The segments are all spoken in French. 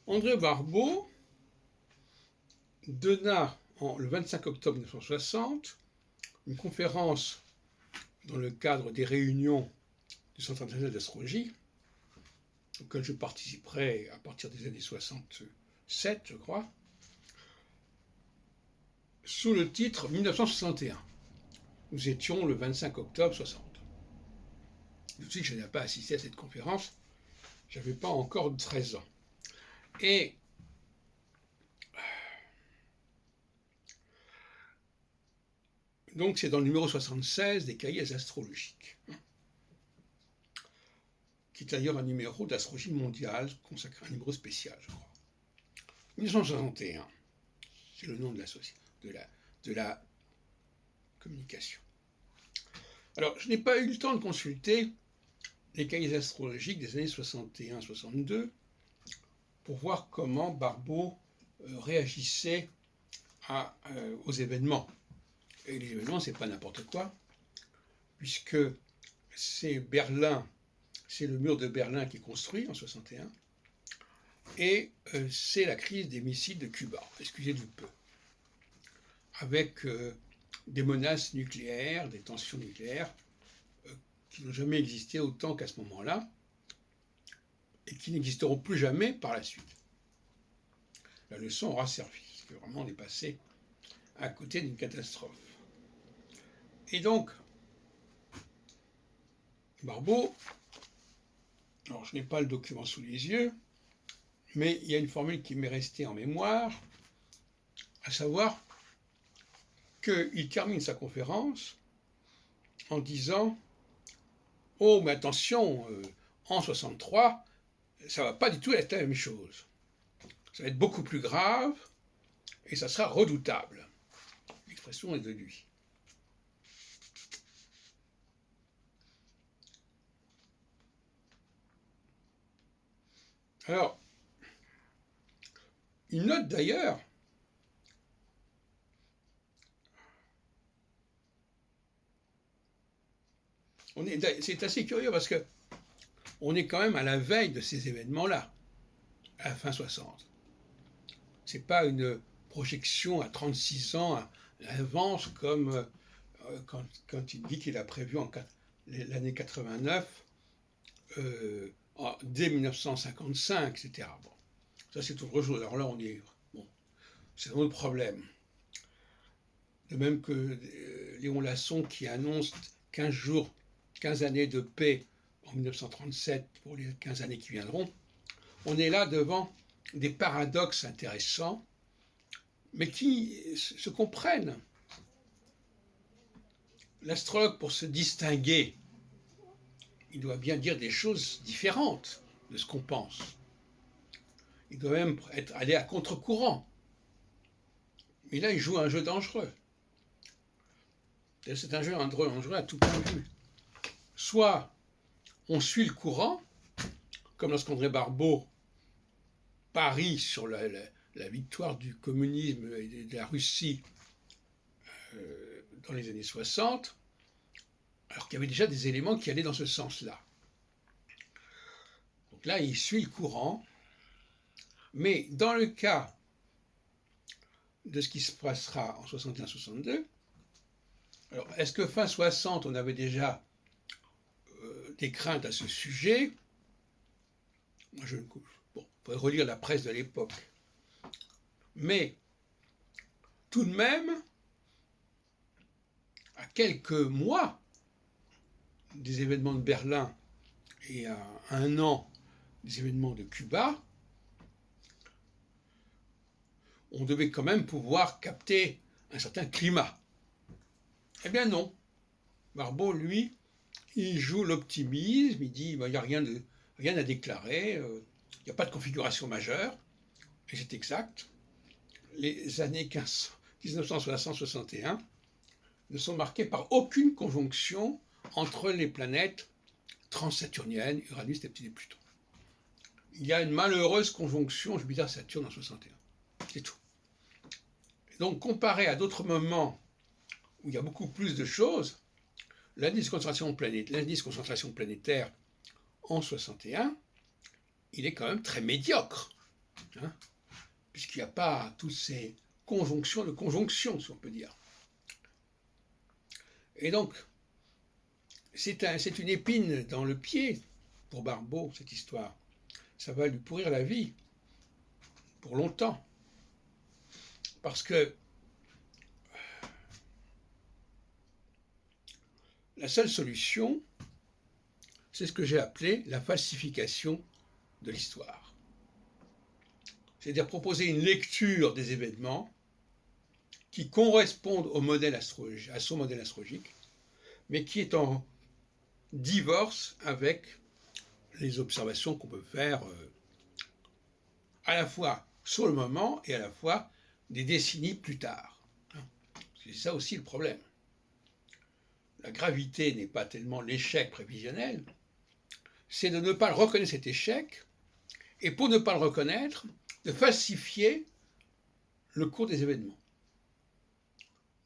André Barbeau donna le 25 octobre 1960 une conférence dans le cadre des réunions du Centre international d'astrologie, auquel je participerai à partir des années 67, je crois, sous le titre 1961. Nous étions le 25 octobre 60. Je sais que je n'avais pas assisté à cette conférence, je n'avais pas encore 13 ans. Et donc c'est dans le numéro 76 des cahiers astrologiques, qui est d'ailleurs un numéro d'astrologie mondiale consacré à un numéro spécial, je crois. 1961, c'est le nom de la communication. Alors, je n'ai pas eu le temps de consulter les cahiers astrologiques des années 61-62 pour voir comment Barbeau réagissait aux événements. Et les événements, c'est pas n'importe quoi, puisque c'est Berlin, c'est le mur de Berlin qui est construit en 61, et c'est la crise des missiles de Cuba, excusez du peu, avec des menaces nucléaires, des tensions nucléaires qui n'ont jamais existé autant qu'à ce moment-là, et qui n'existeront plus jamais par la suite. La leçon aura servi, parce que vraiment on est passé à côté d'une catastrophe. Et donc, Barbeau, alors je n'ai pas le document sous les yeux, mais il y a une formule qui m'est restée en mémoire, à savoir qu'il termine sa conférence en disant « Oh, mais attention, en 63, ça ne va pas du tout être la même chose. Ça va être beaucoup plus grave et ça sera redoutable. » L'expression est de lui. Alors, il note d'ailleurs c'est assez curieux parce que on est quand même à la veille de ces événements-là, à la fin 60. C'est pas une projection à 36 ans à l'avance comme quand il dit qu'il a prévu l'année 89, dès 1955, etc. Bon, ça c'est autre chose. Alors là, c'est un autre problème. De même que Léon Lasson qui annonce 15 années de paix en 1937 pour les 15 années qui viendront, on est là devant des paradoxes intéressants, mais qui se comprennent. L'astrologue, pour se distinguer, il doit bien dire des choses différentes de ce qu'on pense. Il doit même aller à contre-courant. Mais là, il joue un jeu dangereux. C'est un jeu dangereux à tout point de vue. Soit on suit le courant, comme lorsqu'André Barbeau parie sur la victoire du communisme et de la Russie dans les années 60, alors qu'il y avait déjà des éléments qui allaient dans ce sens-là. Donc là, il suit le courant, mais dans le cas de ce qui se passera en 61-62, alors est-ce que fin 60, on avait déjà des craintes à ce sujet? Moi, il faudrait relire la presse de l'époque. Mais tout de même, à quelques mois des événements de Berlin et à un an des événements de Cuba, on devait quand même pouvoir capter un certain climat. Eh bien non. Barbeau, lui, il joue l'optimisme, il dit il n'y a rien à déclarer, il n'y a pas de configuration majeure, et c'est exact. Les années 1960-61 ne sont marquées par aucune conjonction entre les planètes transsaturniennes, Uranus, Neptune et Pluton. Il y a une malheureuse conjonction Jupiter-Saturne en 61. C'est tout. Et donc, comparé à d'autres moments où il y a beaucoup plus de choses, l'indice de concentration planétaire en 61, il est quand même très médiocre. hein, puisqu'il n'y a pas toutes ces conjonctions de conjonctions, si on peut dire. Et donc, c'est une épine dans le pied pour Barbault, cette histoire. Ça va lui pourrir la vie pour longtemps. Parce que la seule solution, c'est ce que j'ai appelé la falsification de l'histoire. C'est-à-dire proposer une lecture des événements qui correspondent au modèle astrologique, à son modèle astrologique, mais qui est en divorce avec les observations qu'on peut faire à la fois sur le moment et à la fois des décennies plus tard. C'est ça aussi le problème. La gravité n'est pas tellement l'échec prévisionnel, c'est de ne pas reconnaître cet échec, et pour ne pas le reconnaître, de falsifier le cours des événements.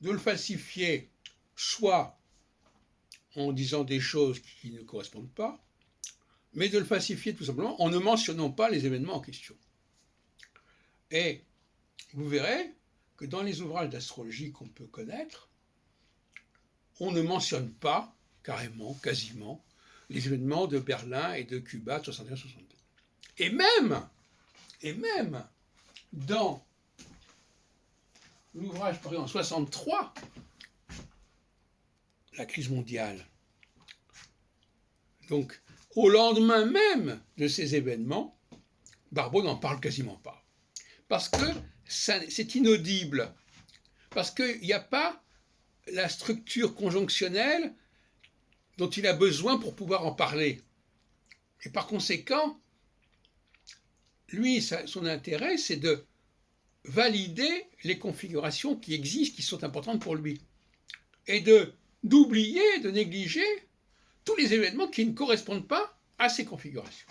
De le falsifier soit en disant des choses qui ne correspondent pas, mais de le falsifier tout simplement en ne mentionnant pas les événements en question. Et vous verrez que dans les ouvrages d'astrologie qu'on peut connaître, on ne mentionne pas carrément, quasiment, les événements de Berlin et de Cuba de 61-62. Et même dans l'ouvrage paru en 63, la crise mondiale, donc au lendemain même de ces événements, Barbault n'en parle quasiment pas. Parce que c'est inaudible. Parce qu'il n'y a pas la structure conjonctionnelle dont il a besoin pour pouvoir en parler. Et par conséquent, lui, son intérêt, c'est de valider les configurations qui existent, qui sont importantes pour lui. Et d'oublier, de négliger tous les événements qui ne correspondent pas à ces configurations.